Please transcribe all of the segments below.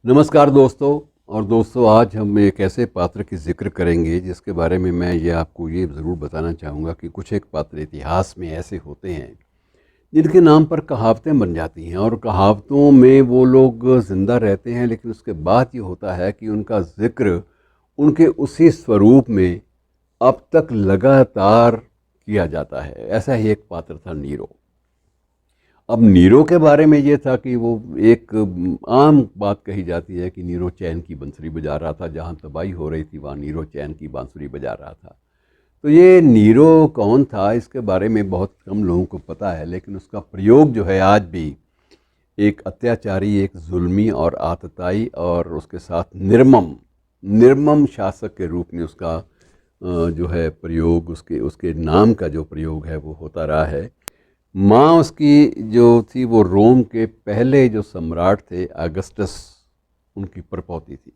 नमस्कार दोस्तों। और दोस्तों, आज हम एक ऐसे पात्र की जिक्र करेंगे जिसके बारे में मैं आपको ये ज़रूर बताना चाहूँगा कि कुछ एक पात्र इतिहास में ऐसे होते हैं जिनके नाम पर कहावतें बन जाती हैं और कहावतों में वो लोग ज़िंदा रहते हैं, लेकिन उसके बाद ये होता है कि उनका जिक्र उनके उसी स्वरूप में अब तक लगातार किया जाता है। ऐसा ही एक पात्र था नीरो। अब नीरो के बारे में ये था कि वो एक आम बात कही जाती है कि नीरो चैन की बांसुरी बजा रहा था, जहाँ तबाही हो रही थी वहाँ नीरो चैन की बांसुरी बजा रहा था। तो ये नीरो कौन था, इसके बारे में बहुत कम लोगों को पता है, लेकिन उसका प्रयोग जो है आज भी एक अत्याचारी, एक जुल्मी और आतताई और उसके साथ निर्मम निर्मम शासक के रूप में उसका जो है प्रयोग, उसके उसके नाम का जो प्रयोग है वो होता रहा है। माँ उसकी जो थी वो रोम के पहले जो सम्राट थे अगस्टस, उनकी प्रपौती थी।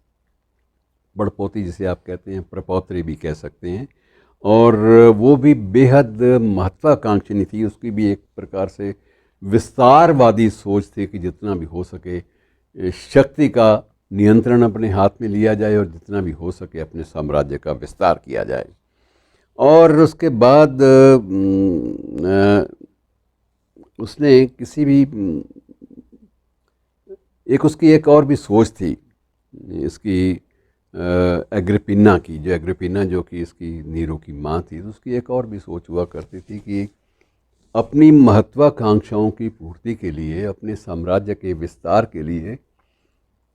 बड़पोती जिसे आप कहते हैं, प्रपौत्री भी कह सकते हैं। और वो भी बेहद महत्वाकांक्षी थी। उसकी भी एक प्रकार से विस्तारवादी सोच थी कि जितना भी हो सके शक्ति का नियंत्रण अपने हाथ में लिया जाए और जितना भी हो सके अपने साम्राज्य का विस्तार किया जाए। और उसके बाद उसने किसी भी एक उसकी एक और भी सोच थी इसकी एग्रिपिना की, जो एग्रिपिना जो कि इसकी नीरो की माँ थी, तो उसकी एक और भी सोच हुआ करती थी कि अपनी महत्वाकांक्षाओं की पूर्ति के लिए, अपने साम्राज्य के विस्तार के लिए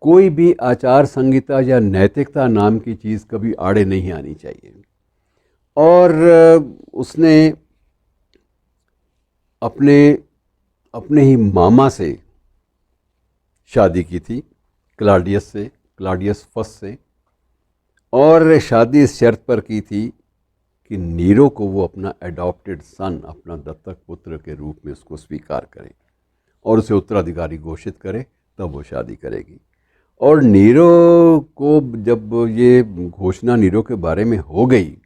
कोई भी आचार संहिता या नैतिकता नाम की चीज़ कभी आड़े नहीं आनी चाहिए। और उसने अपने अपने ही मामा से शादी की थी, क्लाडियस से, क्लाडियस फर्स्ट से। और शादी इस शर्त पर की थी कि नीरो को वो अपना एडॉप्टेड सन, अपना दत्तक पुत्र के रूप में उसको स्वीकार करे और उसे उत्तराधिकारी घोषित करे, तब वो शादी करेगी। और नीरो को जब ये घोषणा नीरो के बारे में हो गई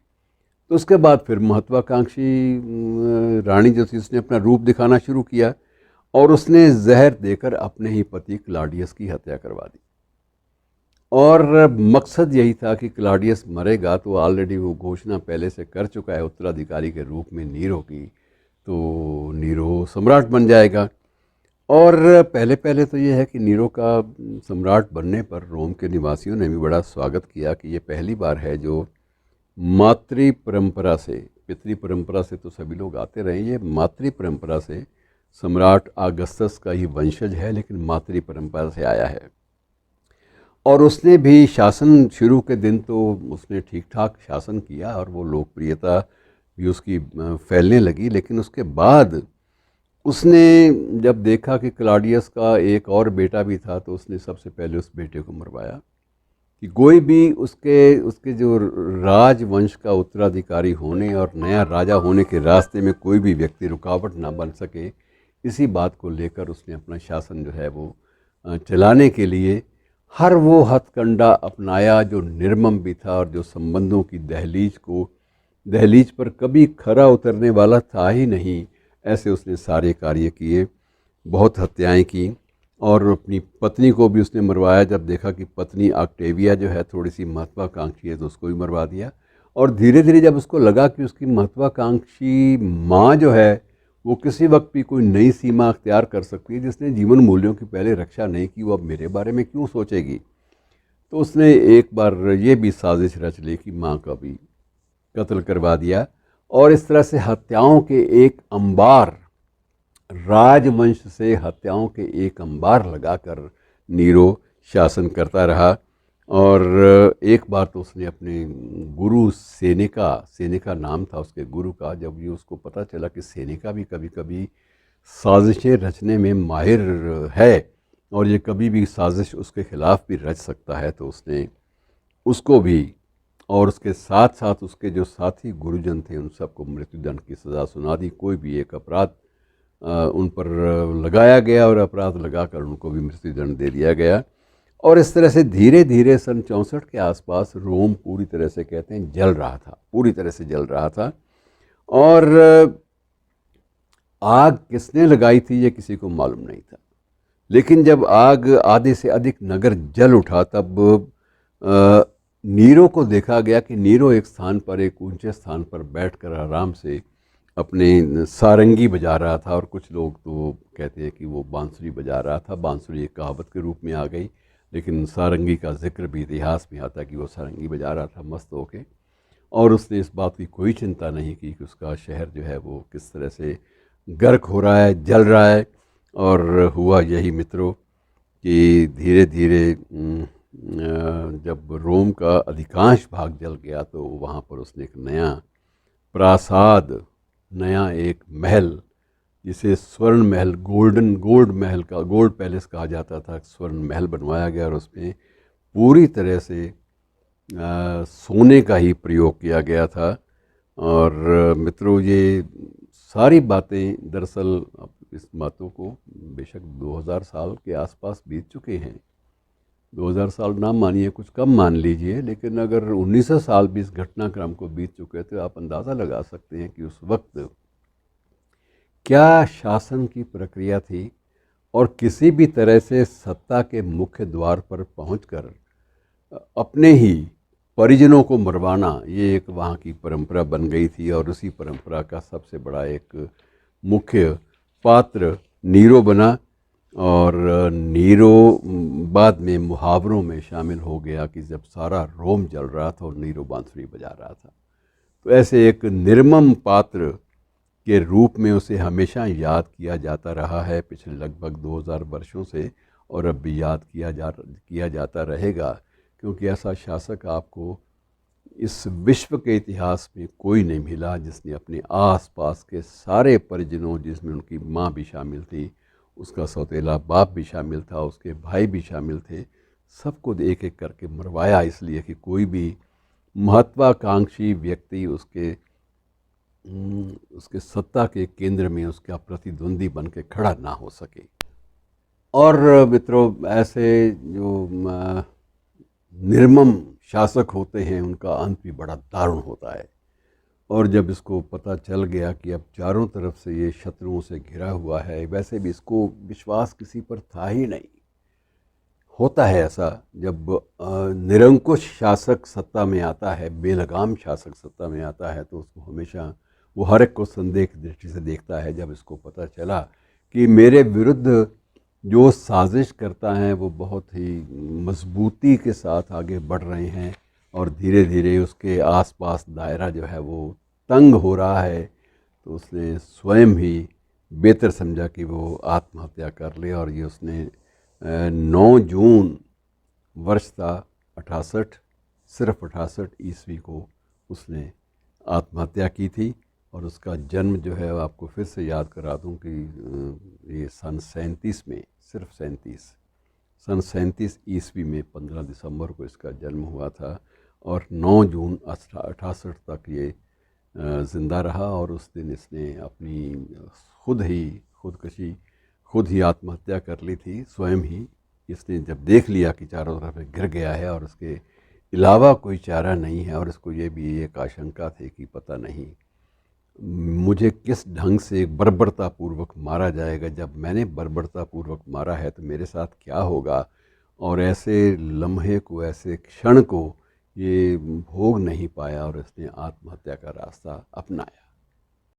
तो उसके बाद फिर महत्वाकांक्षी रानी जो थी उसने अपना रूप दिखाना शुरू किया और उसने जहर देकर अपने ही पति क्लाडियस की हत्या करवा दी। और मकसद यही था कि क्लाडियस मरेगा तो ऑलरेडी वो घोषणा पहले से कर चुका है उत्तराधिकारी के रूप में नीरो की, तो नीरो सम्राट बन जाएगा। और पहले पहले तो ये है कि नीरो का सम्राट बनने पर रोम के निवासियों ने भी बड़ा स्वागत किया कि ये पहली बार है जो मातृ परंपरा से, पितृ परंपरा से तो सभी लोग आते रहे, ये मातृ परंपरा से सम्राट अगस्टस का ही वंशज है, लेकिन मातृ परंपरा से आया है। और उसने भी शासन शुरू के दिन तो उसने ठीक ठाक शासन किया और वो लोकप्रियता भी उसकी फैलने लगी। लेकिन उसके बाद उसने जब देखा कि क्लाडियस का एक और बेटा भी था तो उसने सबसे पहले उस बेटे को मरवाया कि कोई भी उसके उसके जो राजवंश का उत्तराधिकारी होने और नया राजा होने के रास्ते में कोई भी व्यक्ति रुकावट ना बन सके। इसी बात को लेकर उसने अपना शासन जो है वो चलाने के लिए हर वो हथकंडा अपनाया जो निर्मम भी था और जो संबंधों की दहलीज पर कभी खरा उतरने वाला था ही नहीं। ऐसे उसने सारे कार्य किए, बहुत हत्याएं की और अपनी पत्नी को भी उसने मरवाया। जब देखा कि पत्नी ऑक्टेविया जो है थोड़ी सी महत्वाकांक्षी है तो उसको भी मरवा दिया। और धीरे धीरे जब उसको लगा कि उसकी महत्वाकांक्षी माँ जो है वो किसी वक्त भी कोई नई सीमा अख्तियार कर सकती है, जिसने जीवन मूल्यों की पहले रक्षा नहीं की, वो अब मेरे बारे में क्यों सोचेगी। तो उसने एक बार ये भी साजिश रच ली कि माँ का भी कत्ल करवा दिया। और इस तरह से हत्याओं के एक अंबार, राजवंश से हत्याओं के एक अंबार लगाकर नीरो शासन करता रहा। और एक बार तो उसने अपने गुरु सेनेका नाम था उसके गुरु का, जब ये उसको पता चला कि सेनेका भी कभी कभी साजिशें रचने में माहिर है और ये कभी भी साजिश उसके खिलाफ भी रच सकता है, तो उसने उसको भी और उसके साथ साथ उसके जो साथी गुरुजन थे उन सबको मृत्युदंड की सज़ा सुना दी। कोई भी एक अपराध उन पर लगाया गया और अपराध लगाकर उनको भी मृत्युदंड दे दिया गया। और इस तरह से धीरे धीरे सन 64 के आसपास रोम पूरी तरह से कहते हैं जल रहा था, पूरी तरह से जल रहा था। और आग किसने लगाई थी ये किसी को मालूम नहीं था, लेकिन जब आग आधे से अधिक नगर जल उठा तब अ, नीरो को देखा गया कि नीरो एक स्थान पर, एक ऊंचे स्थान पर बैठकर आराम से अपने सारंगी बजा रहा था, और कुछ लोग तो कहते हैं कि वो बांसुरी बजा रहा था। बांसुरी एक कहावत के रूप में आ गई, लेकिन सारंगी का जिक्र भी इतिहास में आता कि वो सारंगी बजा रहा था मस्त होके। और उसने इस बात की कोई चिंता नहीं की कि उसका शहर जो है वो किस तरह से गर्क हो रहा है, जल रहा है। और हुआ यही मित्रों कि धीरे धीरे जब रोम का अधिकांश भाग जल गया तो वहाँ पर उसने एक नया प्रासाद, नया एक महल, जिसे स्वर्ण महल, गोल्ड महल का, गोल्ड पैलेस कहा जाता था, स्वर्ण महल बनवाया गया। और उसमें पूरी तरह से सोने का ही प्रयोग किया गया था। और मित्रों, ये सारी बातें दरअसल, इस बातों को बेशक 2000 साल के आसपास बीत चुके हैं। 2000 साल ना मानिए, कुछ कम मान लीजिए, लेकिन अगर 1900 साल भी इस घटनाक्रम को बीत चुके तो आप अंदाज़ा लगा सकते हैं कि उस वक्त क्या शासन की प्रक्रिया थी। और किसी भी तरह से सत्ता के मुख्य द्वार पर पहुंचकर अपने ही परिजनों को मरवाना, ये एक वहाँ की परंपरा बन गई थी। और उसी परंपरा का सबसे बड़ा एक मुख्य पात्र नीरो बना। और नीरो बाद में मुहावरों में शामिल हो गया कि जब सारा रोम जल रहा था और नीरो बांसुरी बजा रहा था। तो ऐसे एक निर्मम पात्र के रूप में उसे हमेशा याद किया जाता रहा है पिछले लगभग 2000 वर्षों से, और अब भी याद किया जाता रहेगा, क्योंकि ऐसा शासक आपको इस विश्व के इतिहास में कोई नहीं मिला जिसने अपने आसपास के सारे परिजनों, जिसमें उनकी माँ भी शामिल थी, उसका सौतेला बाप भी शामिल था, उसके भाई भी शामिल थे, सबको एक एक करके मरवाया, इसलिए कि कोई भी महत्वाकांक्षी व्यक्ति उसके सत्ता के केंद्र में उसका प्रतिद्वंदी बन के खड़ा ना हो सके। और मित्रों, ऐसे जो निर्मम शासक होते हैं उनका अंत भी बड़ा दारुण होता है। और जब इसको पता चल गया कि अब चारों तरफ से ये शत्रुओं से घिरा हुआ है, वैसे भी इसको विश्वास किसी पर था ही नहीं। होता है ऐसा, जब निरंकुश शासक सत्ता में आता है, बेलगाम शासक सत्ता में आता है, तो उसको हमेशा वो हर एक को संदेह की दृष्टि से देखता है। जब इसको पता चला कि मेरे विरुद्ध जो साजिश करता है वो बहुत ही मजबूती के साथ आगे बढ़ रहे हैं, और धीरे धीरे उसके आसपास दायरा जो है वो तंग हो रहा है, तो उसने स्वयं ही बेहतर समझा कि वो आत्महत्या कर ले। और ये उसने 9 जून वर्ष था 68, सिर्फ 68 ईस्वी को उसने आत्महत्या की थी। और उसका जन्म जो है आपको फिर से याद करा दूं कि ये सन 37 में, सिर्फ 37, सन 37 ईस्वी में 15 दिसंबर को इसका जन्म हुआ था। और 9 जून 68 तक ये ज़िंदा रहा। और उस दिन इसने अपनी खुद ही आत्महत्या कर ली थी, स्वयं ही। इसने जब देख लिया कि चारों तरफ गिर गया है और उसके अलावा कोई चारा नहीं है, और इसको ये भी एक आशंका थी कि पता नहीं मुझे किस ढंग से बर्बरतापूर्वक मारा जाएगा, जब मैंने बर्बरतापूर्वक मारा है तो मेरे साथ क्या होगा। और ऐसे लम्हे को, ऐसे क्षण को ये भोग नहीं पाया, और इसने आत्महत्या का रास्ता अपनाया।